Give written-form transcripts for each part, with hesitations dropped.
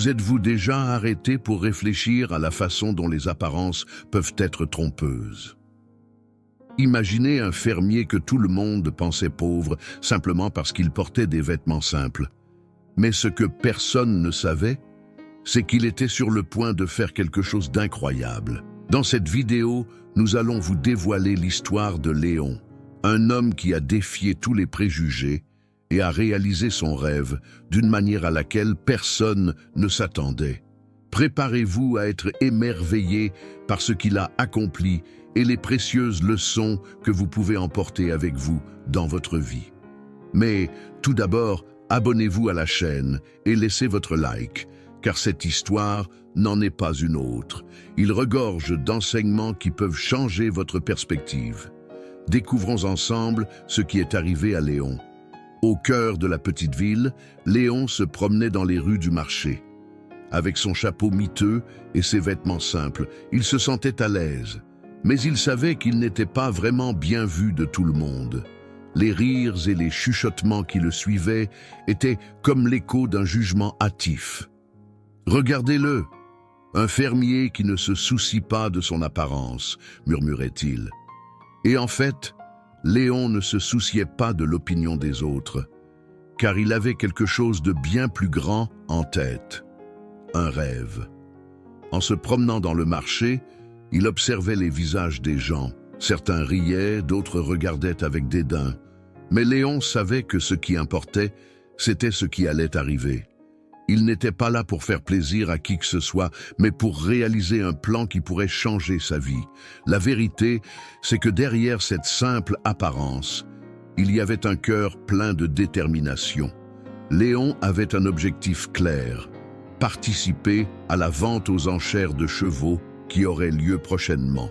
Vous êtes-vous déjà arrêté pour réfléchir à la façon dont les apparences peuvent être trompeuses? Imaginez un fermier que tout le monde pensait pauvre simplement parce qu'il portait des vêtements simples. Mais ce que personne ne savait, c'est qu'il était sur le point de faire quelque chose d'incroyable. Dans cette vidéo, nous allons vous dévoiler l'histoire de Léon, un homme qui a défié tous les préjugés et a réalisé son rêve d'une manière à laquelle personne ne s'attendait. Préparez-vous à être émerveillé par ce qu'il a accompli et les précieuses leçons que vous pouvez emporter avec vous dans votre vie. Mais tout d'abord, abonnez-vous à la chaîne et laissez votre like, car cette histoire n'en est pas une autre. Il regorge d'enseignements qui peuvent changer votre perspective. Découvrons ensemble ce qui est arrivé à Léon. Au cœur de la petite ville, Léon se promenait dans les rues du marché. Avec son chapeau miteux et ses vêtements simples, il se sentait à l'aise. Mais il savait qu'il n'était pas vraiment bien vu de tout le monde. Les rires et les chuchotements qui le suivaient étaient comme l'écho d'un jugement hâtif. « Regardez-le, un fermier qui ne se soucie pas de son apparence », murmurait-il. Et en fait, Léon ne se souciait pas de l'opinion des autres, car il avait quelque chose de bien plus grand en tête, un rêve. En se promenant dans le marché, il observait les visages des gens. Certains riaient, d'autres regardaient avec dédain. Mais Léon savait que ce qui importait, c'était ce qui allait arriver. Il n'était pas là pour faire plaisir à qui que ce soit, mais pour réaliser un plan qui pourrait changer sa vie. La vérité, c'est que derrière cette simple apparence, il y avait un cœur plein de détermination. Léon avait un objectif clair, participer à la vente aux enchères de chevaux qui aurait lieu prochainement.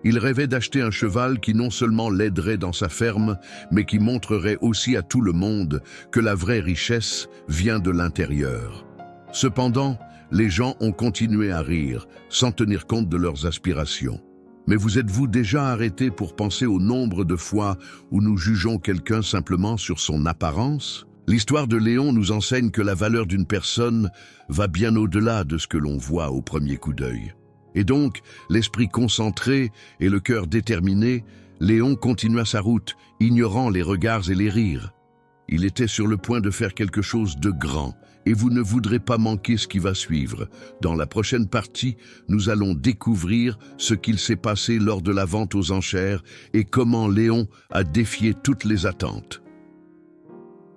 Il rêvait d'acheter un cheval qui non seulement l'aiderait dans sa ferme, mais qui montrerait aussi à tout le monde que la vraie richesse vient de l'intérieur. Cependant, les gens ont continué à rire, sans tenir compte de leurs aspirations. Mais vous êtes-vous déjà arrêté pour penser au nombre de fois où nous jugeons quelqu'un simplement sur son apparence? L'histoire de Léon nous enseigne que la valeur d'une personne va bien au-delà de ce que l'on voit au premier coup d'œil. Et donc, l'esprit concentré et le cœur déterminé, Léon continua sa route, ignorant les regards et les rires. Il était sur le point de faire quelque chose de grand, et vous ne voudrez pas manquer ce qui va suivre. Dans la prochaine partie, nous allons découvrir ce qu'il s'est passé lors de la vente aux enchères et comment Léon a défié toutes les attentes.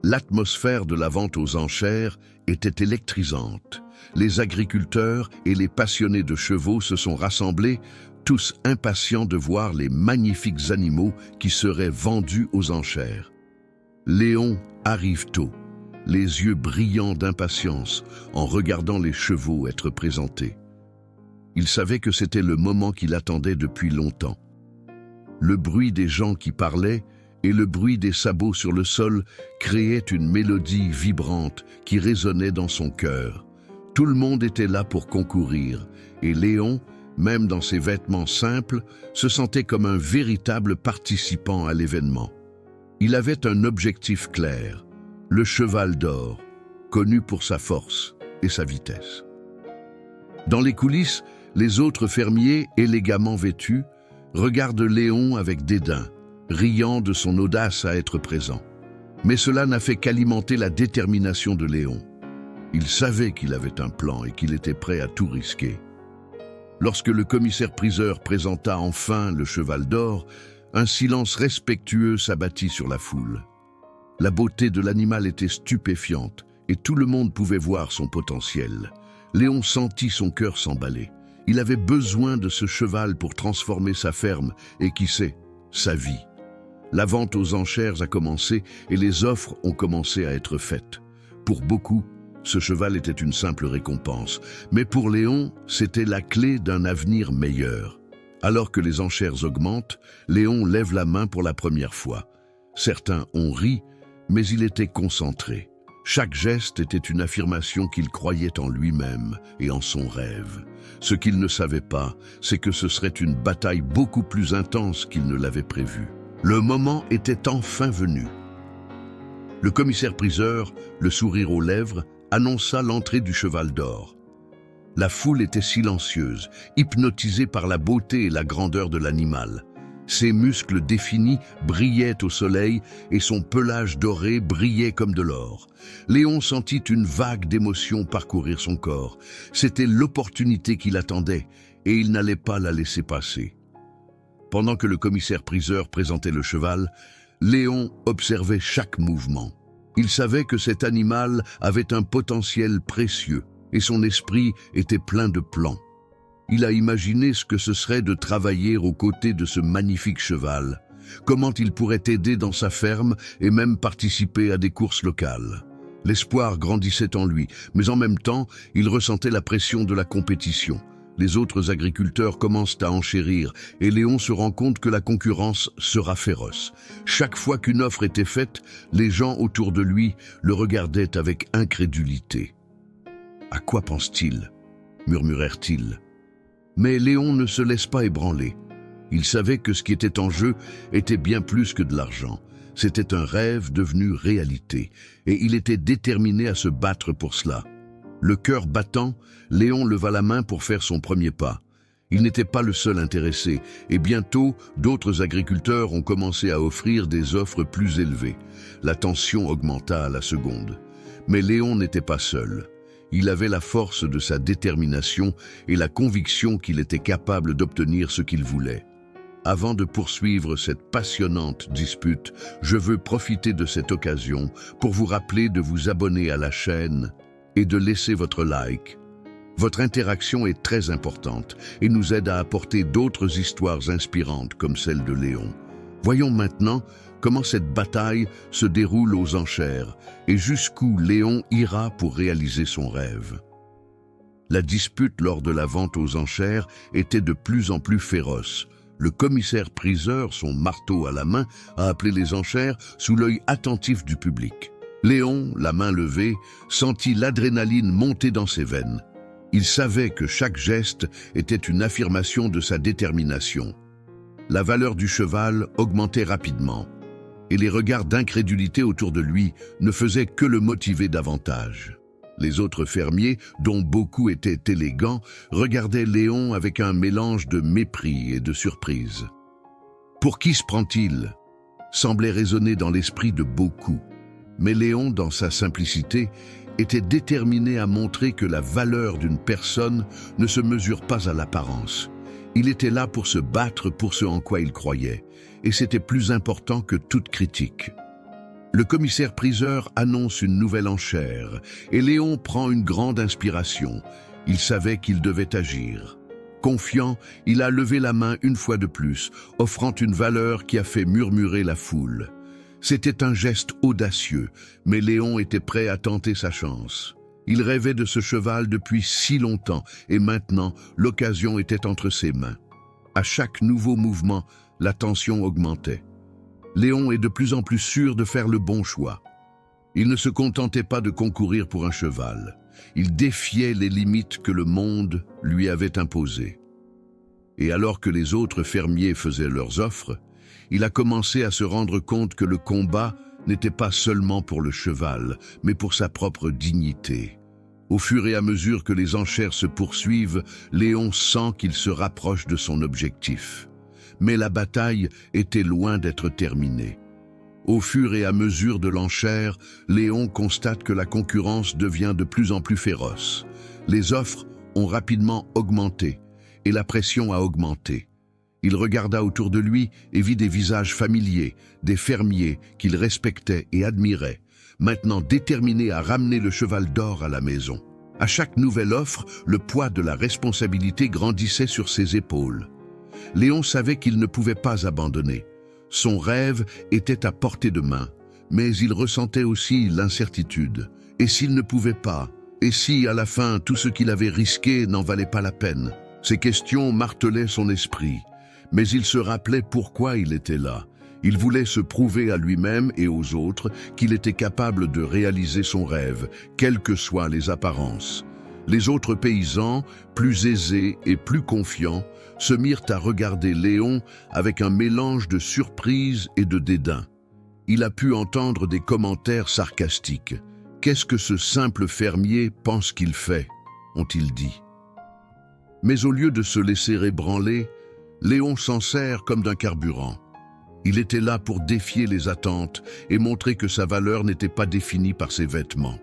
L'atmosphère de la vente aux enchères était électrisante. Les agriculteurs et les passionnés de chevaux se sont rassemblés, tous impatients de voir les magnifiques animaux qui seraient vendus aux enchères. Léon arrive tôt, les yeux brillants d'impatience en regardant les chevaux être présentés. Il savait que c'était le moment qu'il attendait depuis longtemps. Le bruit des gens qui parlaient et le bruit des sabots sur le sol créaient une mélodie vibrante qui résonnait dans son cœur. Tout le monde était là pour concourir, et Léon, même dans ses vêtements simples, se sentait comme un véritable participant à l'événement. Il avait un objectif clair, le cheval d'or, connu pour sa force et sa vitesse. Dans les coulisses, les autres fermiers, élégamment vêtus, regardent Léon avec dédain, riant de son audace à être présent. Mais cela n'a fait qu'alimenter la détermination de Léon. Il savait qu'il avait un plan et qu'il était prêt à tout risquer. Lorsque le commissaire-priseur présenta enfin le cheval d'or, un silence respectueux s'abattit sur la foule. La beauté de l'animal était stupéfiante et tout le monde pouvait voir son potentiel. Léon sentit son cœur s'emballer. Il avait besoin de ce cheval pour transformer sa ferme et, qui sait, sa vie. La vente aux enchères a commencé et les offres ont commencé à être faites. Pour beaucoup, ce cheval était une simple récompense, mais pour Léon, c'était la clé d'un avenir meilleur. Alors que les enchères augmentent, Léon lève la main pour la première fois. Certains ont ri, mais il était concentré. Chaque geste était une affirmation qu'il croyait en lui-même et en son rêve. Ce qu'il ne savait pas, c'est que ce serait une bataille beaucoup plus intense qu'il ne l'avait prévu. Le moment était enfin venu. Le commissaire-priseur, le sourire aux lèvres, annonça l'entrée du cheval d'or. La foule était silencieuse, hypnotisée par la beauté et la grandeur de l'animal. Ses muscles définis brillaient au soleil et son pelage doré brillait comme de l'or. Léon sentit une vague d'émotion parcourir son corps. C'était l'opportunité qu'il attendait et il n'allait pas la laisser passer. Pendant que le commissaire-priseur présentait le cheval, Léon observait chaque mouvement. Il savait que cet animal avait un potentiel précieux et son esprit était plein de plans. Il a imaginé ce que ce serait de travailler aux côtés de ce magnifique cheval, comment il pourrait aider dans sa ferme et même participer à des courses locales. L'espoir grandissait en lui, mais en même temps, il ressentait la pression de la compétition. Les autres agriculteurs commencent à enchérir et Léon se rend compte que la concurrence sera féroce. Chaque fois qu'une offre était faite, les gens autour de lui le regardaient avec incrédulité. « À quoi pense-t-il » murmurèrent-ils. Mais Léon ne se laisse pas ébranler. Il savait que ce qui était en jeu était bien plus que de l'argent. C'était un rêve devenu réalité, et il était déterminé à se battre pour cela. Le cœur battant, Léon leva la main pour faire son premier pas. Il n'était pas le seul intéressé, et bientôt, d'autres agriculteurs ont commencé à offrir des offres plus élevées. La tension augmenta à la seconde. Mais Léon n'était pas seul. Il avait la force de sa détermination et la conviction qu'il était capable d'obtenir ce qu'il voulait. Avant de poursuivre cette passionnante dispute, je veux profiter de cette occasion pour vous rappeler de vous abonner à la chaîne et de laisser votre like. Votre interaction est très importante et nous aide à apporter d'autres histoires inspirantes comme celle de Léon. Voyons maintenant comment cette bataille se déroule aux enchères et jusqu'où Léon ira pour réaliser son rêve. La dispute lors de la vente aux enchères était de plus en plus féroce. Le commissaire-priseur, son marteau à la main, a appelé les enchères sous l'œil attentif du public. Léon, la main levée, sentit l'adrénaline monter dans ses veines. Il savait que chaque geste était une affirmation de sa détermination. La valeur du cheval augmentait rapidement, et les regards d'incrédulité autour de lui ne faisaient que le motiver davantage. Les autres fermiers, dont beaucoup étaient élégants, regardaient Léon avec un mélange de mépris et de surprise. « Pour qui se prend-il » semblait résonner dans l'esprit de beaucoup. Mais Léon, dans sa simplicité, était déterminé à montrer que la valeur d'une personne ne se mesure pas à l'apparence. Il était là pour se battre pour ce en quoi il croyait, et c'était plus important que toute critique. Le commissaire-priseur annonce une nouvelle enchère, et Léon prend une grande inspiration. Il savait qu'il devait agir. Confiant, il a levé la main une fois de plus, offrant une valeur qui a fait murmurer la foule. C'était un geste audacieux, mais Léon était prêt à tenter sa chance. Il rêvait de ce cheval depuis si longtemps, et maintenant, l'occasion était entre ses mains. À chaque nouveau mouvement, la tension augmentait. Léon est de plus en plus sûr de faire le bon choix. Il ne se contentait pas de concourir pour un cheval. Il défiait les limites que le monde lui avait imposées. Et alors que les autres fermiers faisaient leurs offres, il a commencé à se rendre compte que le combat n'était pas seulement pour le cheval, mais pour sa propre dignité. Au fur et à mesure que les enchères se poursuivent, Léon sent qu'il se rapproche de son objectif. Mais la bataille était loin d'être terminée. Au fur et à mesure de l'enchère, Léon constate que la concurrence devient de plus en plus féroce. Les offres ont rapidement augmenté et la pression a augmenté. Il regarda autour de lui et vit des visages familiers, des fermiers qu'il respectait et admirait, maintenant déterminés à ramener le cheval d'or à la maison. À chaque nouvelle offre, le poids de la responsabilité grandissait sur ses épaules. Léon savait qu'il ne pouvait pas abandonner. Son rêve était à portée de main, mais il ressentait aussi l'incertitude. Et s'il ne pouvait pas? Et si, à la fin, tout ce qu'il avait risqué n'en valait pas la peine? Ces questions martelaient son esprit, mais il se rappelait pourquoi il était là. Il voulait se prouver à lui-même et aux autres qu'il était capable de réaliser son rêve, quelles que soient les apparences. Les autres paysans, plus aisés et plus confiants, se mirent à regarder Léon avec un mélange de surprise et de dédain. Il a pu entendre des commentaires sarcastiques. « Qu'est-ce que ce simple fermier pense qu'il fait ?» ont-ils dit. Mais au lieu de se laisser ébranler, Léon s'en sert comme d'un carburant. Il était là pour défier les attentes et montrer que sa valeur n'était pas définie par ses vêtements.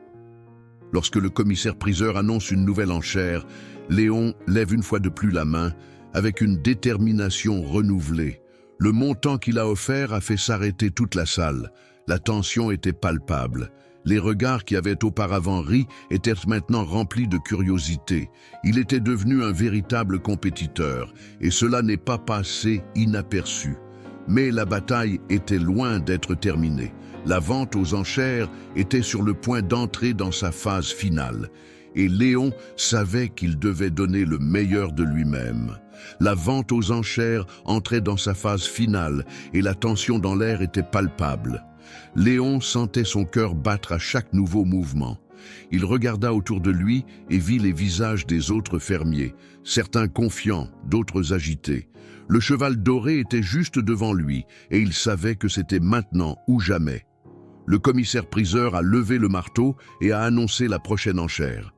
Lorsque le commissaire-priseur annonce une nouvelle enchère, Léon lève une fois de plus la main avec une détermination renouvelée. Le montant qu'il a offert a fait s'arrêter toute la salle. La tension était palpable. Les regards qui avaient auparavant ri étaient maintenant remplis de curiosité. Il était devenu un véritable compétiteur, et cela n'est pas passé inaperçu. Mais la bataille était loin d'être terminée. La vente aux enchères était sur le point d'entrer dans sa phase finale. Et Léon savait qu'il devait donner le meilleur de lui-même. La vente aux enchères entrait dans sa phase finale et la tension dans l'air était palpable. Léon sentait son cœur battre à chaque nouveau mouvement. Il regarda autour de lui et vit les visages des autres fermiers, certains confiants, d'autres agités. Le cheval doré était juste devant lui et il savait que c'était maintenant ou jamais. Le commissaire-priseur a levé le marteau et a annoncé la prochaine enchère.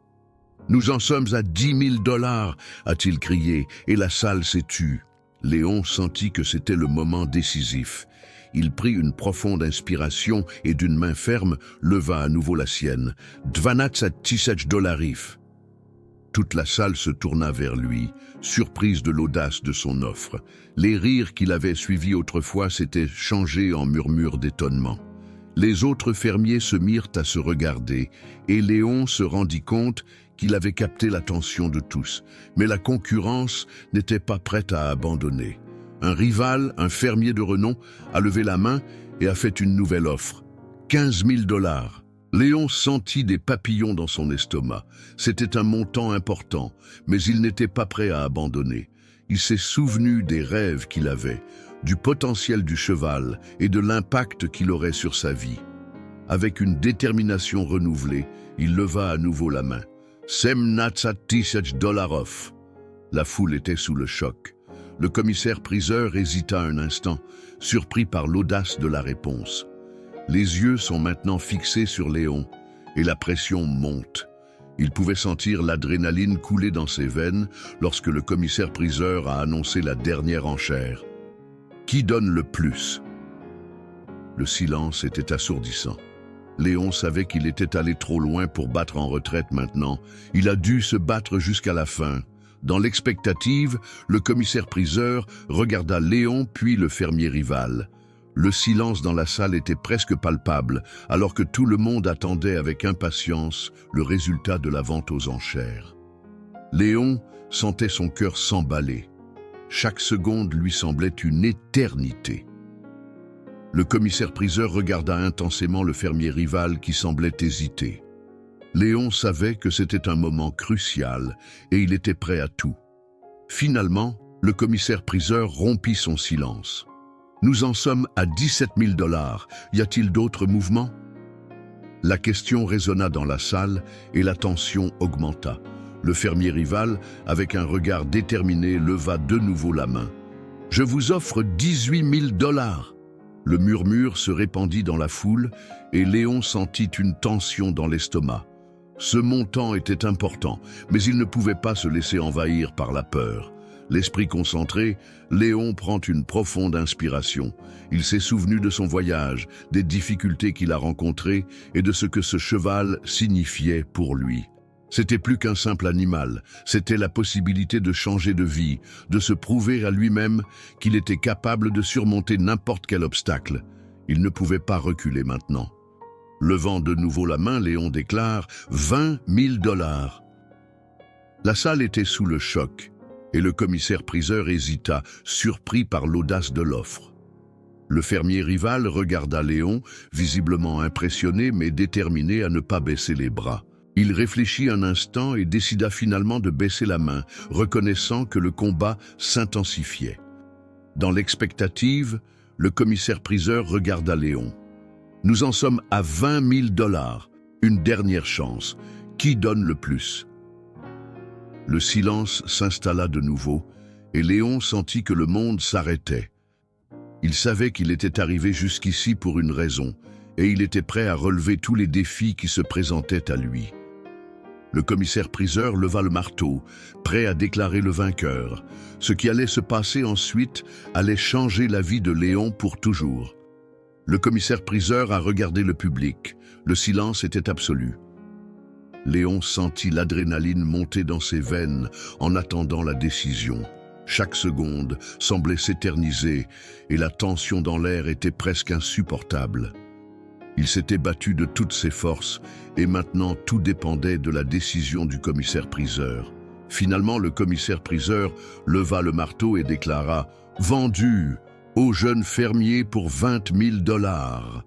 « Nous en sommes à 10 000 $, a-t-il crié, et la salle s'est tue. Léon sentit que c'était le moment décisif. Il prit une profonde inspiration et d'une main ferme leva à nouveau la sienne. « 12 000 $. Toute la salle se tourna vers lui, surprise de l'audace de son offre. Les rires qu'il avait suivis autrefois s'étaient changés en murmures d'étonnement. Les autres fermiers se mirent à se regarder, et Léon se rendit compte qu'il avait capté l'attention de tous. Mais la concurrence n'était pas prête à abandonner. Un rival, un fermier de renom, a levé la main et a fait une nouvelle offre. 15 000 $. Léon sentit des papillons dans son estomac. C'était un montant important, mais il n'était pas prêt à abandonner. Il s'est souvenu des rêves qu'il avait, du potentiel du cheval et de l'impact qu'il aurait sur sa vie. Avec une détermination renouvelée, il leva à nouveau la main. 17 000 $. La foule était sous le choc. Le commissaire-priseur hésita un instant, surpris par l'audace de la réponse. Les yeux sont maintenant fixés sur Léon, et la pression monte. Il pouvait sentir l'adrénaline couler dans ses veines lorsque le commissaire-priseur a annoncé la dernière enchère. Qui donne le plus? Le silence était assourdissant. Léon savait qu'il était allé trop loin pour battre en retraite maintenant. Il a dû se battre jusqu'à la fin. Dans l'expectative, le commissaire-priseur regarda Léon puis le fermier rival. Le silence dans la salle était presque palpable, alors que tout le monde attendait avec impatience le résultat de la vente aux enchères. Léon sentait son cœur s'emballer. Chaque seconde lui semblait une éternité. Le commissaire-priseur regarda intensément le fermier rival qui semblait hésiter. Léon savait que c'était un moment crucial et il était prêt à tout. Finalement, le commissaire-priseur rompit son silence. « Nous en sommes à 17 000 $. Y a-t-il d'autres mouvements ?» La question résonna dans la salle et la tension augmenta. Le fermier rival, avec un regard déterminé, leva de nouveau la main. « Je vous offre 18 000 $. Le murmure se répandit dans la foule et Léon sentit une tension dans l'estomac. Ce montant était important, mais il ne pouvait pas se laisser envahir par la peur. L'esprit concentré, Léon prend une profonde inspiration. Il s'est souvenu de son voyage, des difficultés qu'il a rencontrées et de ce que ce cheval signifiait pour lui. C'était plus qu'un simple animal, c'était la possibilité de changer de vie, de se prouver à lui-même qu'il était capable de surmonter n'importe quel obstacle. Il ne pouvait pas reculer maintenant. Levant de nouveau la main, Léon déclare « 20 000 $. La salle était sous le choc, et le commissaire-priseur hésita, surpris par l'audace de l'offre. Le fermier rival regarda Léon, visiblement impressionné mais déterminé à ne pas baisser les bras. Il réfléchit un instant et décida finalement de baisser la main, reconnaissant que le combat s'intensifiait. Dans l'expectative, le commissaire-priseur regarda Léon. « Nous en sommes à 20 000 $. Une dernière chance. Qui donne le plus ?» Le silence s'installa de nouveau, et Léon sentit que le monde s'arrêtait. Il savait qu'il était arrivé jusqu'ici pour une raison, et il était prêt à relever tous les défis qui se présentaient à lui. Le commissaire-priseur leva le marteau, prêt à déclarer le vainqueur. Ce qui allait se passer ensuite allait changer la vie de Léon pour toujours. Le commissaire-priseur a regardé le public. Le silence était absolu. Léon sentit l'adrénaline monter dans ses veines en attendant la décision. Chaque seconde semblait s'éterniser et la tension dans l'air était presque insupportable. Il s'était battu de toutes ses forces et maintenant tout dépendait de la décision du commissaire-priseur. Finalement, le commissaire-priseur leva le marteau et déclara « Vendu au jeune fermier pour 20 000 $.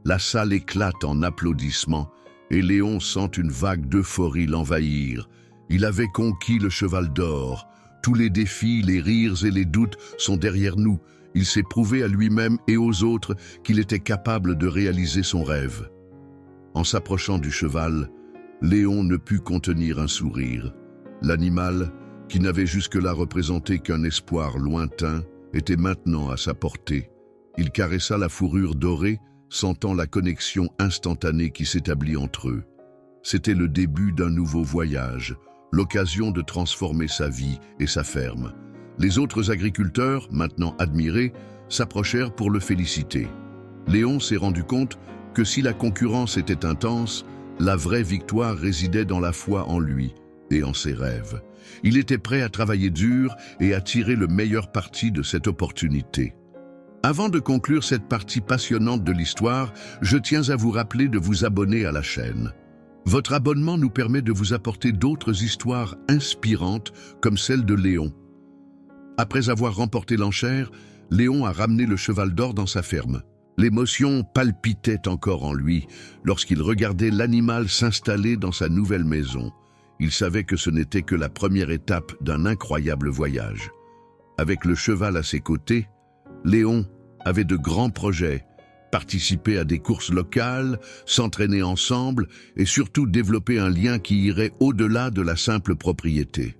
La salle éclate en applaudissements et Léon sent une vague d'euphorie l'envahir. Il avait conquis le cheval d'or. Tous les défis, les rires et les doutes sont derrière nous. Il s'est prouvé à lui-même et aux autres qu'il était capable de réaliser son rêve. En s'approchant du cheval, Léon ne put contenir un sourire. L'animal, qui n'avait jusque-là représenté qu'un espoir lointain, était maintenant à sa portée. Il caressa la fourrure dorée, sentant la connexion instantanée qui s'établit entre eux. C'était le début d'un nouveau voyage, l'occasion de transformer sa vie et sa ferme. Les autres agriculteurs, maintenant admirés, s'approchèrent pour le féliciter. Léon s'est rendu compte que si la concurrence était intense, la vraie victoire résidait dans la foi en lui et en ses rêves. Il était prêt à travailler dur et à tirer le meilleur parti de cette opportunité. Avant de conclure cette partie passionnante de l'histoire, je tiens à vous rappeler de vous abonner à la chaîne. Votre abonnement nous permet de vous apporter d'autres histoires inspirantes comme celle de Léon. Après avoir remporté l'enchère, Léon a ramené le cheval d'or dans sa ferme. L'émotion palpitait encore en lui lorsqu'il regardait l'animal s'installer dans sa nouvelle maison. Il savait que ce n'était que la première étape d'un incroyable voyage. Avec le cheval à ses côtés, Léon avait de grands projets, participer à des courses locales, s'entraîner ensemble et surtout développer un lien qui irait au-delà de la simple propriété.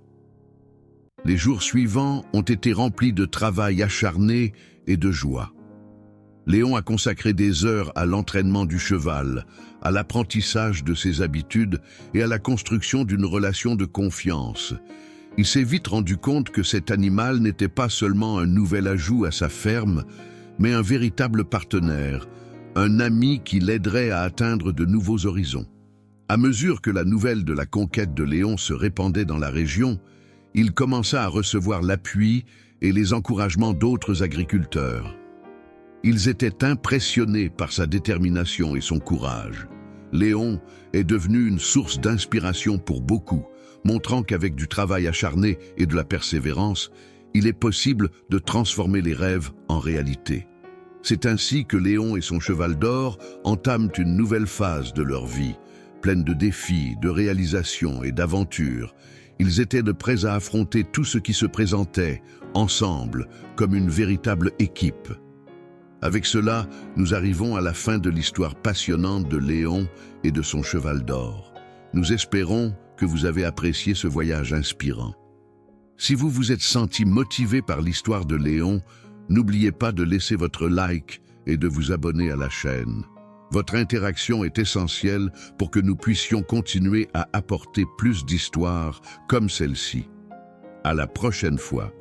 Les jours suivants ont été remplis de travail acharné et de joie. Léon a consacré des heures à l'entraînement du cheval, à l'apprentissage de ses habitudes et à la construction d'une relation de confiance. Il s'est vite rendu compte que cet animal n'était pas seulement un nouvel ajout à sa ferme, mais un véritable partenaire, un ami qui l'aiderait à atteindre de nouveaux horizons. À mesure que la nouvelle de la conquête de Léon se répandait dans la région, il commença à recevoir l'appui et les encouragements d'autres agriculteurs. Ils étaient impressionnés par sa détermination et son courage. Léon est devenu une source d'inspiration pour beaucoup, montrant qu'avec du travail acharné et de la persévérance, il est possible de transformer les rêves en réalité. C'est ainsi que Léon et son cheval d'or entament une nouvelle phase de leur vie, pleine de défis, de réalisations et d'aventures. Ils étaient de prêts à affronter tout ce qui se présentait, ensemble, comme une véritable équipe. Avec cela, nous arrivons à la fin de l'histoire passionnante de Léon et de son cheval d'or. Nous espérons que vous avez apprécié ce voyage inspirant. Si vous vous êtes senti motivé par l'histoire de Léon, n'oubliez pas de laisser votre like et de vous abonner à la chaîne. Votre interaction est essentielle pour que nous puissions continuer à apporter plus d'histoires comme celle-ci. À la prochaine fois.